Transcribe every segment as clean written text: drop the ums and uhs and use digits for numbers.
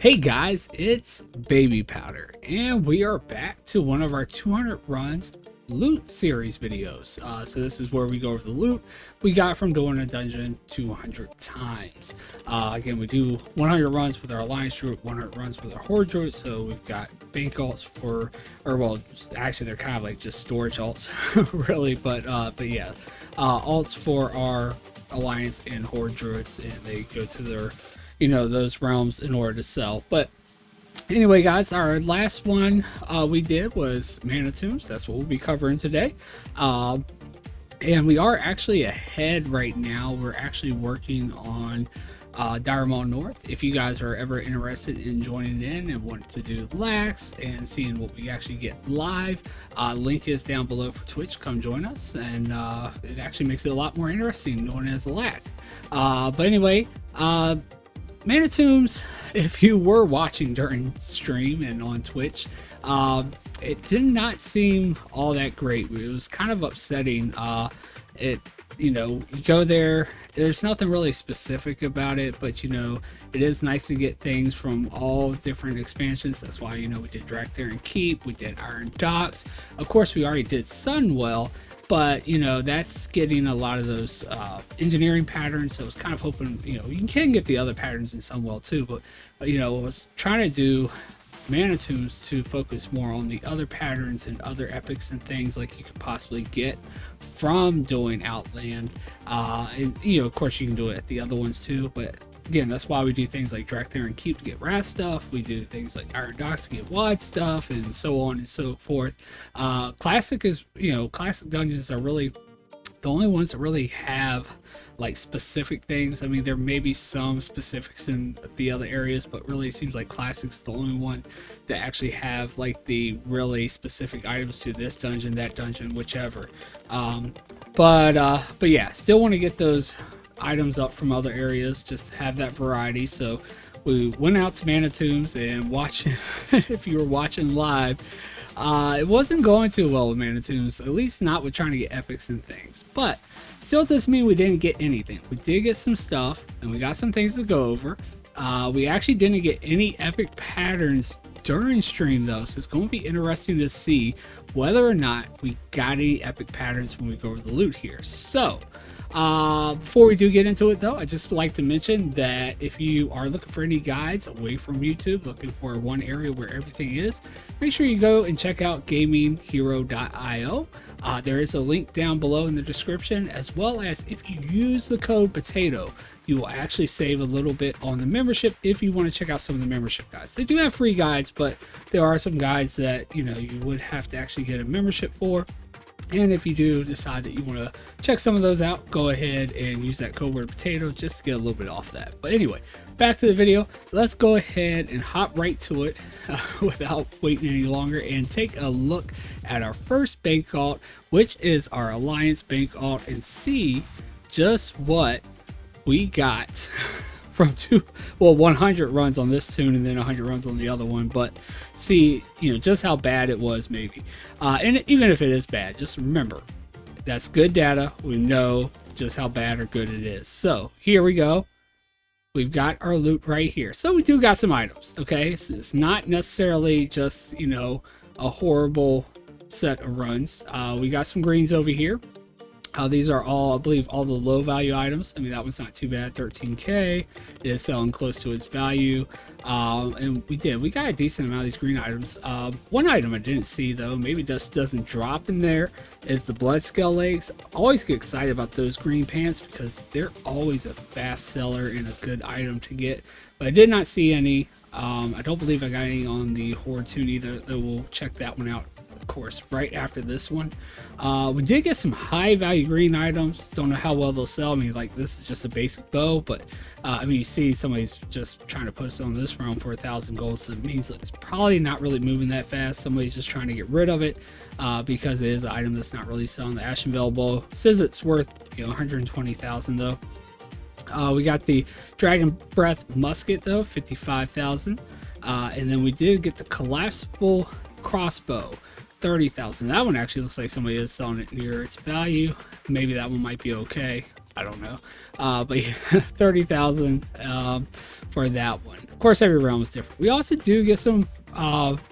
Hey guys, it's Babypowder, and we are back to one of our 200 runs loot series videos. So this is where we go over the loot we got from doing a dungeon 200 times. Again, we do 100 runs with our Alliance Druid, 100 runs with our Horde Druid, so we've got bank alts for, or well, actually they're kind of like just storage alts, really, but yeah, alts for our Alliance and Horde Druids, and they go to their those realms in order to sell. But anyway guys, our last one we did was Mana Tombs. That's what we'll be covering today, and we are actually ahead right now. We're actually working on Dire Maul North. If you guys are ever interested in joining in and want to do lax and seeing what we actually get live, link is down below for Twitch. Come join us, and it actually makes it a lot more interesting knowing as a lag. But anyway, Mana Tombs, if you were watching during stream and on Twitch, it did not seem all that great. It was kind of upsetting. You go there, there's nothing really specific about it, but it is nice to get things from all different expansions. That's why we did Dractarian Keep, we did Iron Docks, of course we already did Sunwell, but that's getting a lot of those engineering patterns. So I was kind of hoping you can get the other patterns in Sunwell too, but I was trying to do Mana Tombs to focus more on the other patterns and other epics and things like you could possibly get from doing Outland, and of course you can do it at the other ones too, but again, that's why we do things like Dractarian Keep to get Rat stuff. We do things like Iron Docks to get Wide stuff, and so on and so forth. Classic is, classic dungeons are really the only ones that really have like specific things. I mean, there may be some specifics in the other areas, but really it seems like Classic's the only one that actually have like the really specific items to this dungeon, that dungeon, whichever. But yeah, still want to get those items up from other areas, just have that variety. So we went out to Mana Tombs and watching if you were watching live, it wasn't going too well with Mana Tombs, at least not with trying to get epics and things, but still doesn't mean we didn't get anything. We did get some stuff and we got some things to go over. We actually didn't get any epic patterns during stream though, so it's going to be interesting to see whether or not we got any epic patterns when we go over the loot here. So before we do get into it though, I just like to mention that if you are looking for any guides away from YouTube, looking for one area where everything is, make sure you go and check out gaminghero.io. There is a link down below in the description, as well as if you use the code POTATO, you will actually save a little bit on the membership if you want to check out some of the membership guides. They do have free guides, but there are some guides that you would have to actually get a membership for. And if you do decide that you want to check some of those out, go ahead and use that code word POTATO just to get a little bit off that. But anyway, back to the video. Let's go ahead and hop right to it without waiting any longer and take a look at our first bank alt, which is our Alliance bank alt, and see just what we got from 100 runs on this tune and then 100 runs on the other one, but see just how bad it was maybe, and even if it is bad, just remember that's good data. We know just how bad or good it is. So here we go. We've got our loot right here, so we do got some items. Okay, it's not necessarily just a horrible set of runs. We got some greens over here. These are all, I believe, all the low value items. I mean, that one's not too bad. 13k. It is selling close to its value. And we got a decent amount of these green items. One item I didn't see though, maybe just doesn't drop in there, is the blood scale legs. I always get excited about those green pants because they're always a fast seller and a good item to get. But I did not see any. I don't believe I got any on the Horde tune either, though we'll check that one out, of course, right after this one. We did get some high value green items. Don't know how well they'll sell. I mean, like, this is just a basic bow, but I mean, you see somebody's just trying to post on this round for 1,000 gold, so it means that it's probably not really moving that fast. Somebody's just trying to get rid of it because it is an item that's not really selling. The Ashen Veil bow says it's worth 120,000 though. We got the Dragon Breath musket though, 55,000, and then we did get the collapsible crossbow, 30,000. That one actually looks like somebody is selling it near its value. Maybe that one might be okay. I don't know. But yeah, 30,000 for that one. Of course, every realm is different. We also do get some,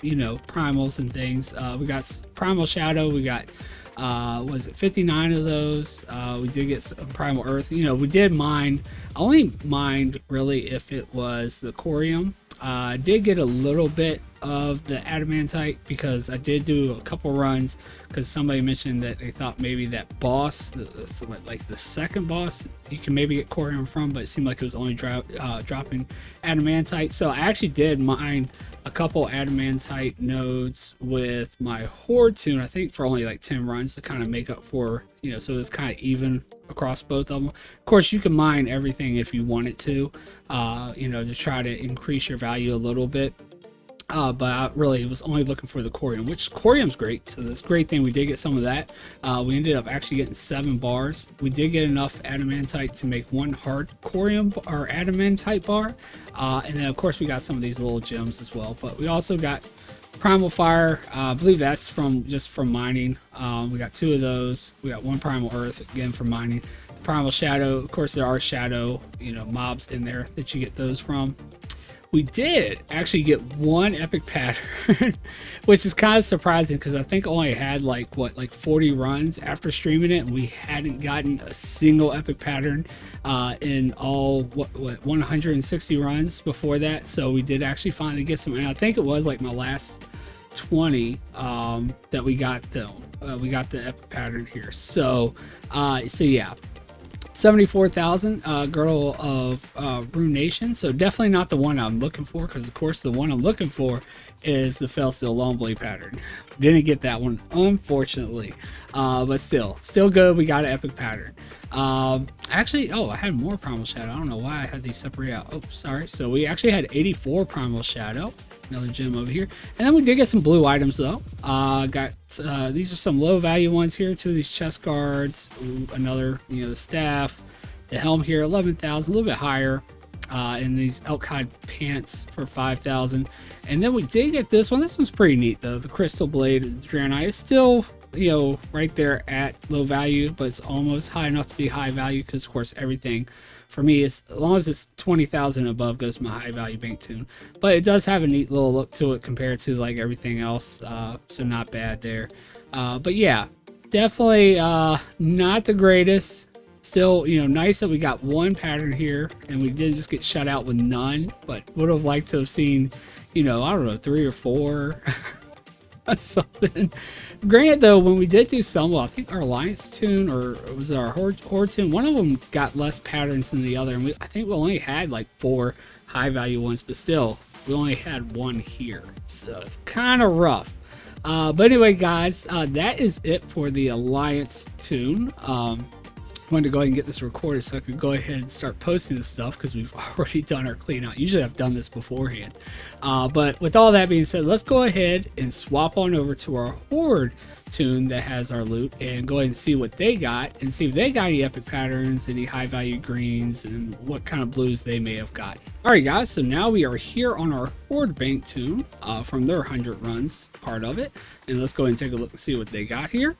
you know, primals and things. We got Primal Shadow. We got, was it 59 of those? We did get some Primal Earth. You know, we did mine. I only mined really if it was the Corium. I did get a little bit of the Adamantite because I did do a couple runs because somebody mentioned that they thought maybe that boss, like the second boss, you can maybe get Corium from, but it seemed like it was only dropping Adamantite. So I actually did mine a couple Adamantite nodes with my Horde tune, I think for only like 10 runs to kind of make up for, you know, so it's kind of even across both of them. Of course, you can mine everything if you wanted to, you know, to try to increase your value a little bit. But I really was only looking for the Corium, which Corium's great. So that's a great thing. We did get some of that. We ended up actually getting 7 bars. We did get enough Adamantite to make 1 hard Corium or Adamantite bar. And then of course we got some of these little gems as well. But we also got Primal Fire. I believe that's just from mining. We got 2 of those. We got 1 Primal Earth, again from mining. Primal Shadow, of course there are shadow, you know, mobs in there that you get those from. We did actually get 1 epic pattern, which is kind of surprising because I think I only had like 40 runs after streaming it, and we hadn't gotten a single epic pattern in all what 160 runs before that. So we did actually finally get some, and I think it was like my last 20 that we got though. We got the epic pattern here. So yeah. 74,000 Girdle of Ruination. So definitely not the one I'm looking for, because of course the one I'm looking for is the Felsteel Longblade pattern. Didn't get that one, unfortunately, but still good. We got an epic pattern. Actually, oh, I had more Primal Shadow. I don't know why I had these separate out. Oh, sorry. So we actually had 84 Primal Shadow. Another gem over here, and then we did get some blue items though. These are some low value ones here. 2 of these chest guards. Ooh, another, you know, the staff, the helm here, 11,000, a little bit higher. And these elk hide pants for 5,000. And then we did get this one. This one's pretty neat though. The crystal blade Draenei is still, you know, right there at low value, but it's almost high enough to be high value because of course everything for me is, as long as it's 20,000 above, goes to my high value bank tune. But it does have a neat little look to it compared to like everything else, so not bad there. But yeah, definitely not the greatest. Still, you know, nice that we got 1 pattern here and we didn't just get shut out with none, but would have liked to have seen, you know, I don't know, 3 or 4 something. Granted though, when we did do some, well, I think our Alliance tune, or it was our Horde tune, one of them got less patterns than the other, and I think we only had like 4 high value ones, but still we only had 1 here, so it's kind of rough. But anyway guys, that is it for the Alliance tune. Wanted to go ahead and get this recorded so I could go ahead and start posting this stuff because we've already done our clean out. Usually I've done this beforehand. But with all that being said, let's go ahead and swap on over to our Horde tune that has our loot and go ahead and see what they got and see if they got any epic patterns, any high value greens, and what kind of blues they may have got. Alright guys, so now we are here on our Horde bank tune from their 100 runs part of it. And let's go ahead and take a look and see what they got here.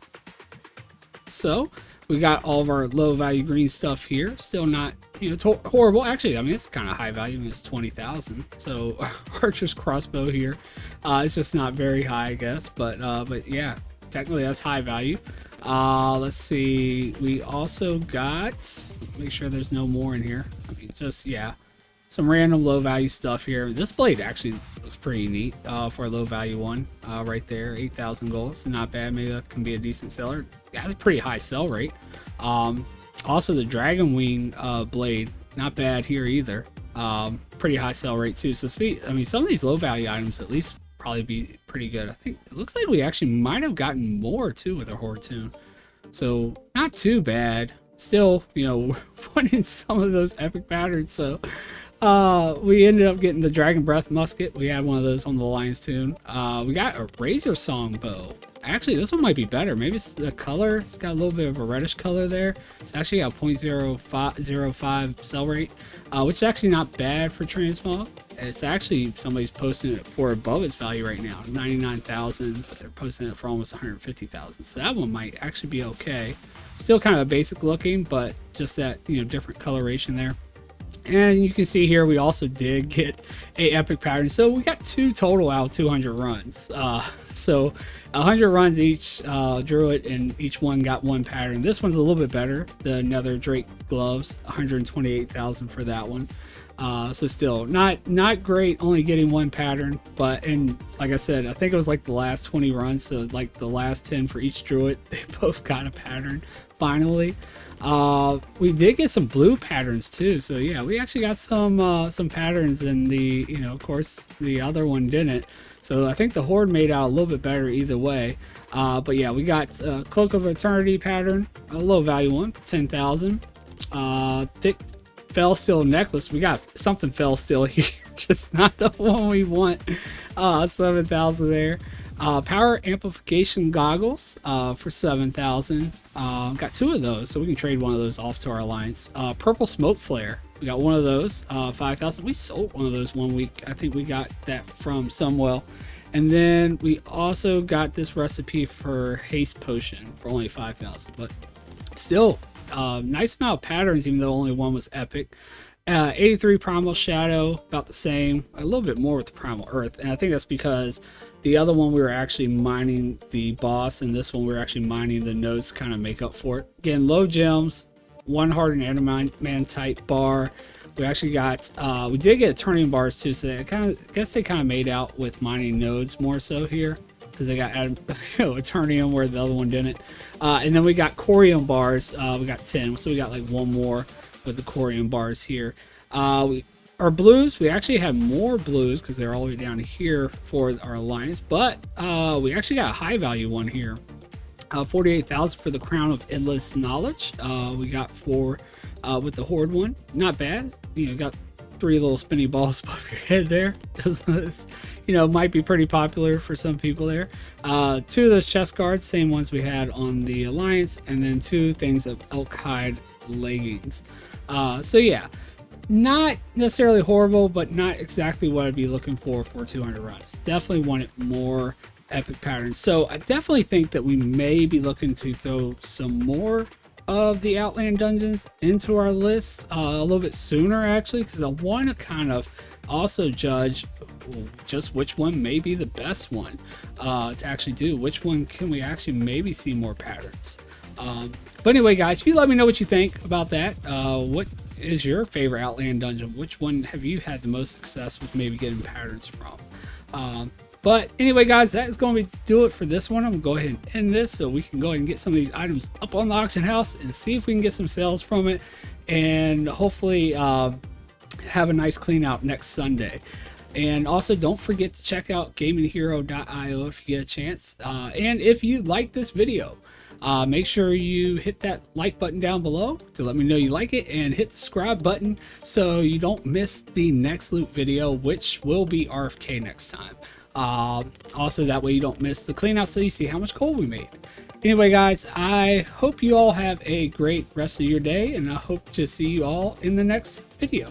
So we got all of our low value green stuff here. Still not, you know, horrible. Actually, I mean, it's kind of high value. I mean, it's 20,000. So Archer's crossbow here. It's just not very high, I guess. But yeah, technically that's high value. Let's see. We also got, make sure there's no more in here. I mean, just, yeah, some random low value stuff here. This blade actually looks pretty neat for a low value one right there. 8,000 gold. It's not bad. Maybe that can be a decent seller. That's a pretty high sell rate. Also the dragon wing blade, not bad here either. Pretty high sell rate too. So see, I mean, some of these low value items at least probably be pretty good. I think it looks like we actually might have gotten more too with our Horde tune. So not too bad. Still, you know, wanting some of those epic patterns. So we ended up getting the Dragon Breath musket. We had one of those on the Alliance tune. We got a Razor Song bow. Actually, this one might be better. Maybe it's the color. It's got a little bit of a reddish color there. It's actually got 0.05 sell rate, which is actually not bad for transmog. It's actually, somebody's posting it for above its value right now, 99,000, but they're posting it for almost 150,000. So that one might actually be okay. Still kind of a basic looking, but just that, you know, different coloration there. And you can see here we also did get a epic pattern, so we got 2 total out of 200 runs. So 100 runs each druid, and each one got 1 pattern. This one's a little bit better, the Nether Drake gloves, 128,000 for that one. So still not great, only getting 1 pattern, but, and like I said, I think it was like the last 20 runs, so like the last 10 for each druid, they both got a pattern finally. We did get some blue patterns too, so yeah, we actually got some patterns, and the, you know, of course the other one didn't, so I think the horde made out a little bit better either way. But yeah, we got Cloak of Eternity pattern, a low value one, 10,000. Thick Fell Steel necklace, we got something Fell Steel here, just not the one we want. 7,000 there. Power amplification goggles for 7,000. Got 2 of those, so we can trade one of those off to our alliance. Purple smoke flare, we got one of those, 5,000. We sold one of those one week. I think we got that from Somewell. And then we also got this recipe for haste potion for only 5,000, but still nice amount of patterns, even though only one was epic. 83 primal shadow, about the same, a little bit more with the primal earth, and I think that's because the other one we were actually mining the boss, and this one we were actually mining the nodes to kind of make up for it. Again, low gems, 1 hardened adamant type bar. We actually got we did get turning bars too, so they kind of, I guess they kind of made out with mining nodes more so here, because they got Eternium where the other one didn't. And then we got Corium bars, we got 10, so we got like 1 more with the Corium bars here. Our blues, we actually had more blues because they're all the way down here for our alliance, but we actually got a high value one here. 48,000 for the Crown of Endless Knowledge. We got 4 with the Horde one. Not bad. You know, got 3 little spinny balls above your head there. You know, might be pretty popular for some people there. 2 of those chest guards, same ones we had on the alliance, and then 2 things of elk hide leggings. So yeah, not necessarily horrible, but not exactly what I'd be looking for 200 runs. Definitely wanted more epic patterns. So I definitely think that we may be looking to throw some more of the Outland dungeons into our list a little bit sooner, actually, because I want to kind of also judge just which one may be the best one to actually do. Which one can we actually maybe see more patterns? But anyway, guys, if you let me know what you think about that, what is your favorite Outland dungeon? Which one have you had the most success with maybe getting patterns from? But anyway, guys, that is going to do it for this one. I'm going to go ahead and end this so we can go ahead and get some of these items up on the auction house and see if we can get some sales from it, and hopefully have a nice clean out next Sunday. And also, don't forget to check out gaminghero.io if you get a chance. And if you like this video, make sure you hit that like button down below to let me know you like it, and hit the subscribe button so you don't miss the next loot video, which will be RFK next time. Also, that way you don't miss the clean out, so you see how much gold we made. Anyway, guys, I hope you all have a great rest of your day, and I hope to see you all in the next video.